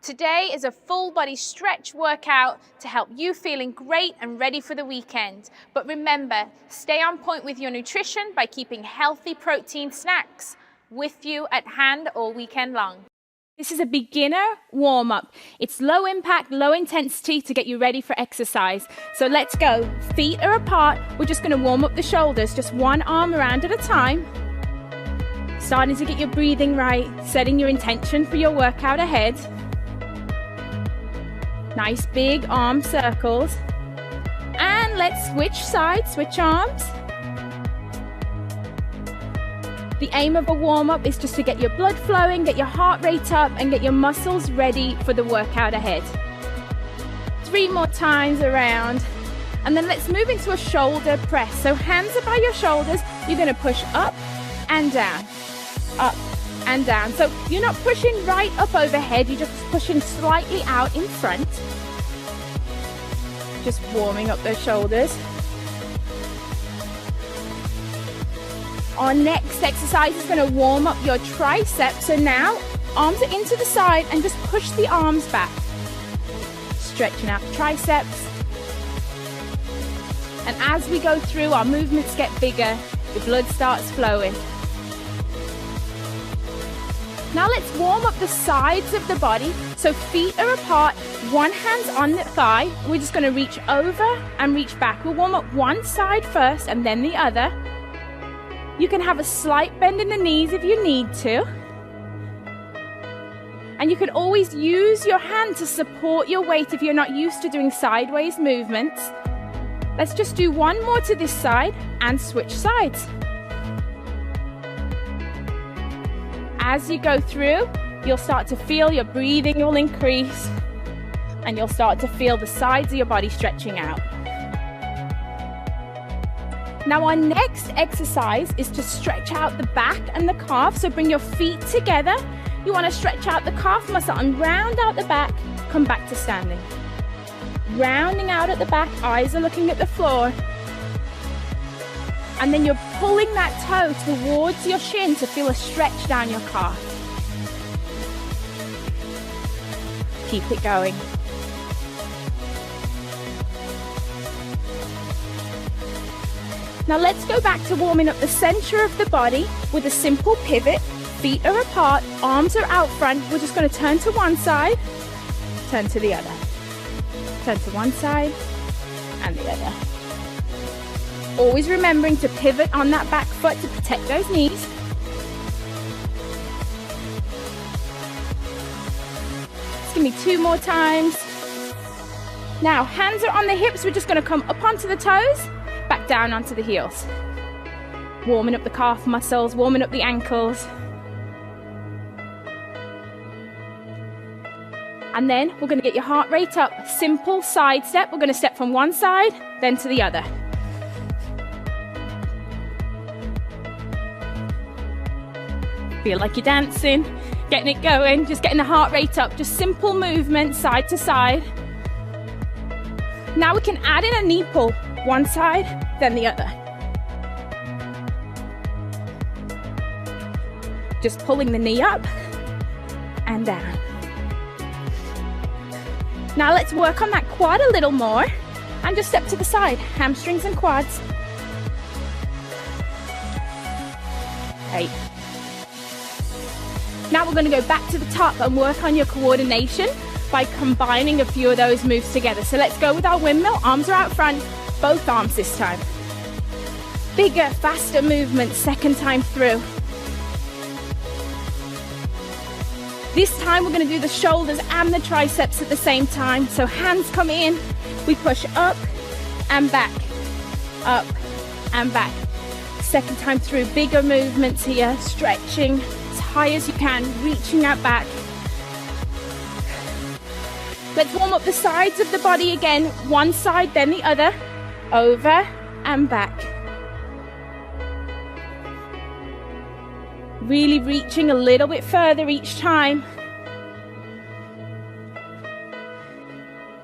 Today is a full body stretch workout to help you feeling great and ready for the weekend. But remember, stay on point with your nutrition by keeping healthy protein snacks with you at hand all weekend long. This is a beginner warm-up. It's low impact, low intensity to get you ready for exercise. So let's go. Feet are apart. We're just going to warm up the shoulders, just one arm around at a time. Starting to get your breathing right, setting your intention for your workout ahead. Nice big arm circles. And let's switch sides, switch arms. The aim of a warm-up is just to get your blood flowing, get your heart rate up, and get your muscles ready for the workout ahead. 3 more times around. And then let's move into a shoulder press. So hands are by your shoulders. You're going to push up and down, up and down. So you're not pushing right up overhead, you're just pushing slightly out in front. Just warming up those shoulders. Our next exercise is going to warm up your triceps. So now, arms are into the side and just push the arms back. Stretching out the triceps. And as we go through, our movements get bigger, the blood starts flowing. Now let's warm up the sides of the body. So feet are apart, one hand's on the thigh. We're just going to reach over and reach back. We'll warm up one side first and then the other. You can have a slight bend in the knees if you need to. And you can always use your hand to support your weight if you're not used to doing sideways movements. Let's just do one more to this side and switch sides. As you go through, you'll start to feel your breathing will increase and you'll start to feel the sides of your body stretching out. Now our next exercise is to stretch out the back and the calf. So bring your feet together. You want to stretch out the calf muscle and round out the back, come back to standing. Rounding out at the back, eyes are looking at the floor. And then you're pulling that toe towards your shin to feel a stretch down your calf. Keep it going. Now let's go back to warming up the center of the body with a simple pivot. Feet are apart, arms are out front. We're just going to turn to one side, turn to the other. Turn to one side and the other. Always remembering to pivot on that back foot to protect those knees. Just give me 2 more times. Now, hands are on the hips. We're just going to come up onto the toes, back down onto the heels. Warming up the calf muscles, warming up the ankles. And then we're going to get your heart rate up. Simple side step. We're going to step from one side, then to the other. Feel like you're dancing, getting it going, just getting the heart rate up. Just simple movement, side to side. Now we can add in a knee pull. One side, then the other. Just pulling the knee up and down. Now let's work on that quad a little more and just step to the side, hamstrings and quads. 8. Now we're going to go back to the top and work on your coordination by combining a few of those moves together. So let's go with our windmill, arms are out front, both arms this time. Bigger, faster movement, second time through. This time we're going to do the shoulders and the triceps at the same time. So hands come in, we push up and back, up and back. Second time through, bigger movements here, stretching as high as you can, reaching out back. Let's warm up the sides of the body again, one side then the other, over and back. Really reaching a little bit further each time.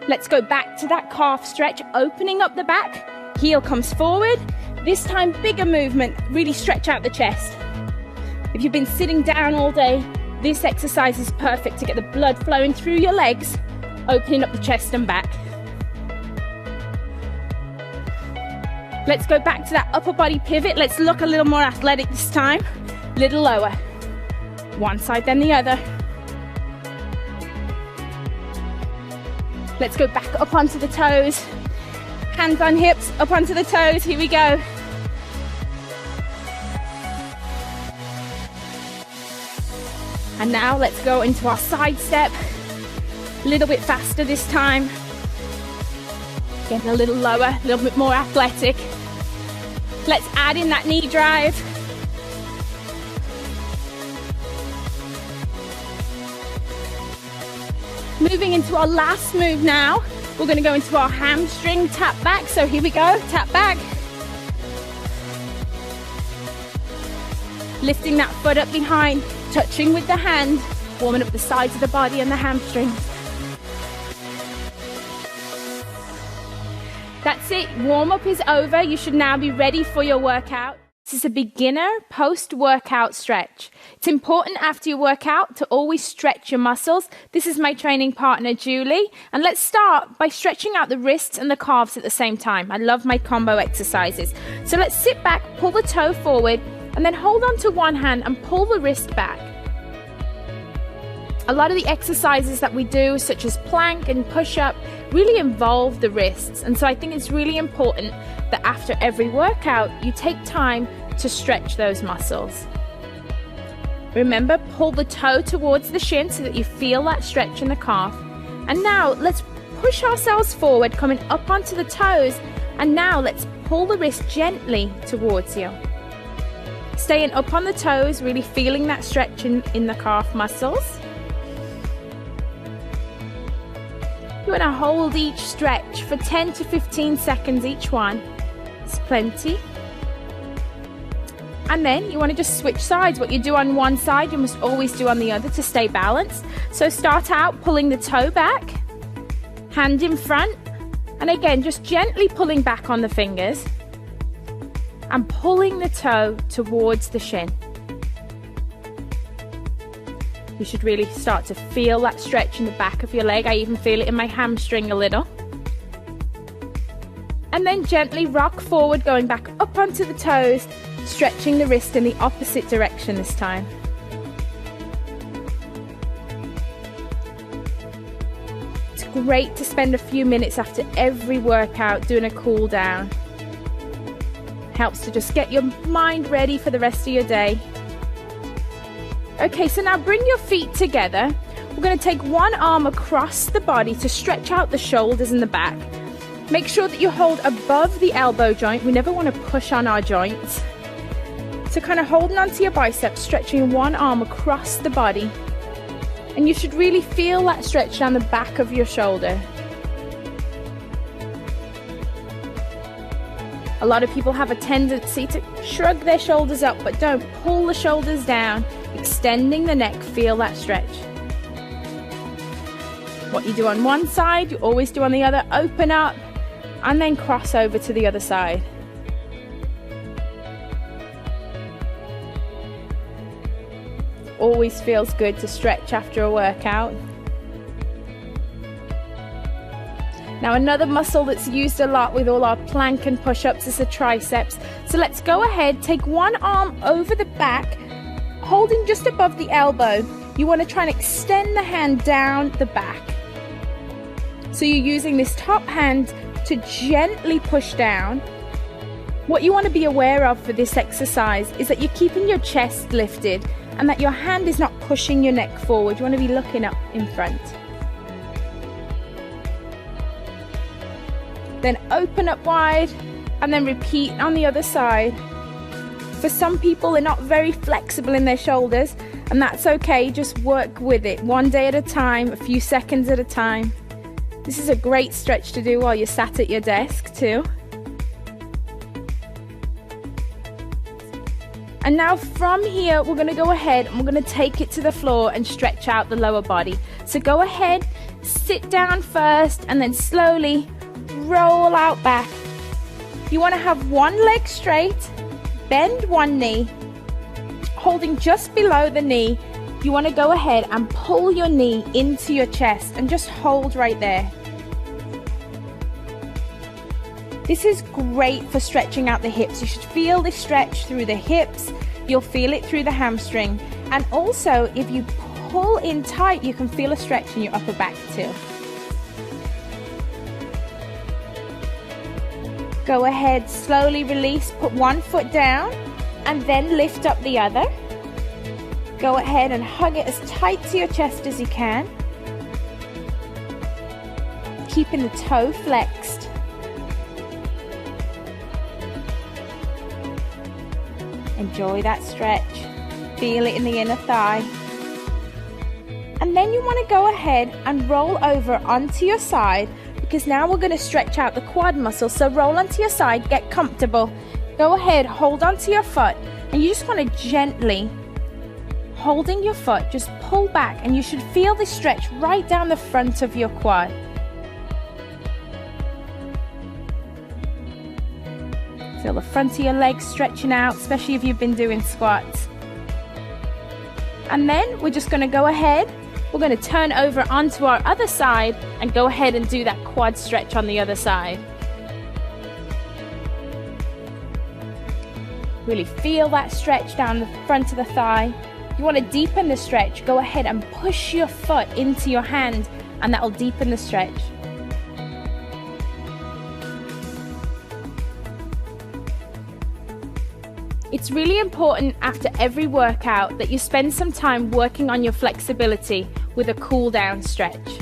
Let's go back to that calf stretch, opening up the back. Heel comes forward. This time, bigger movement. Really stretch out the chest. If you've been sitting down all day, This exercise is perfect to get the blood flowing through your legs, opening up the chest and back. Let's go back to that upper body pivot. Let's look a little more athletic this time. A little lower. One side then the other. Let's go back up onto the toes. Hands on hips, up onto the toes. Here we go. And now let's go into our side step. A little bit faster this time. Getting a little lower, a little bit more athletic. Let's add in that knee drive. Moving into our last move now. We're going to go into our hamstring tap back. So here we go, tap back. Lifting that foot up behind, touching with the hand, warming up the sides of the body and the hamstrings. That's it, warm up is over. You should now be ready for your workout. This is a beginner post-workout stretch. It's important after your workout to always stretch your muscles. This is my training partner, Julie. And let's start by stretching out the wrists and the calves at the same time. I love my combo exercises. So let's sit back, pull the toe forward, and then hold on to one hand and pull the wrist back. A lot of the exercises that we do, such as plank and push-up, really involve the wrists. And so I think it's really important that after every workout, you take time to stretch those muscles. Remember, pull the toe towards the shin so that you feel that stretch in the calf. And now let's push ourselves forward, coming up onto the toes. And now let's pull the wrist gently towards you. Staying up on the toes, really feeling that stretch in the calf muscles. You want to hold each stretch for 10 to 15 seconds each one. It's plenty. And then you want to just switch sides. What you do on one side, you must always do on the other to stay balanced. So start out pulling the toe back, hand in front, and again, just gently pulling back on the fingers and pulling the toe towards the shin. You should really start to feel that stretch in the back of your leg. I even feel it in my hamstring a little. And then gently rock forward, going back up onto the toes, stretching the wrist in the opposite direction this time. It's great to spend a few minutes after every workout doing a cool down. Helps to just get your mind ready for the rest of your day. Okay, so now bring your feet together. We're going to take one arm across the body to stretch out the shoulders and the back. Make sure that you hold above the elbow joint. We never want to push on our joints. So kind of holding onto your biceps, stretching one arm across the body. And you should really feel that stretch down the back of your shoulder. A lot of people have a tendency to shrug their shoulders up, but don't. Pull the shoulders down, extending the neck, feel that stretch. What you do on one side, you always do on the other. Open up and then cross over to the other side. Always feels good to stretch after a workout. Now another muscle that's used a lot with all our plank and push-ups is the triceps. So let's go ahead, take one arm over the back, holding just above the elbow. You want to try and extend the hand down the back. So you're using this top hand to gently push down. What you want to be aware of for this exercise is that you're keeping your chest lifted and that your hand is not pushing your neck forward. You want to be looking up in front. Then open up wide and then repeat on the other side. For some people, they're not very flexible in their shoulders, and that's okay. Just work with it one day at a time, a few seconds at a time. This is a great stretch to do while you're sat at your desk too. And now from here, we're going to go ahead and we're going to take it to the floor and stretch out the lower body. So go ahead, sit down first, and then slowly roll out back. You want to have one leg straight, bend one knee, holding just below the knee, you want to go ahead and pull your knee into your chest and just hold right there. This is great for stretching out the hips. You should feel this stretch through the hips. You'll feel it through the hamstring. And also, if you pull in tight, you can feel a stretch in your upper back too. Go ahead, slowly release, put one foot down and then lift up the other. Go ahead and hug it as tight to your chest as you can. Keeping the toe flexed. Enjoy that stretch. Feel it in the inner thigh. And then you want to go ahead and roll over onto your side, because now we're going to stretch out the quad muscle. So roll onto your side, get comfortable. Go ahead, hold onto your foot, and you just want to gently, holding your foot, just pull back, and you should feel this stretch right down the front of your quad. Feel the front of your legs stretching out, especially if you've been doing squats. And then we're just going to go ahead, we're going to turn over onto our other side and go ahead and do that quad stretch on the other side. Really feel that stretch down the front of the thigh. You want to deepen the stretch, go ahead and push your foot into your hand, and that will deepen the stretch. It's really important after every workout that you spend some time working on your flexibility with a cool down stretch.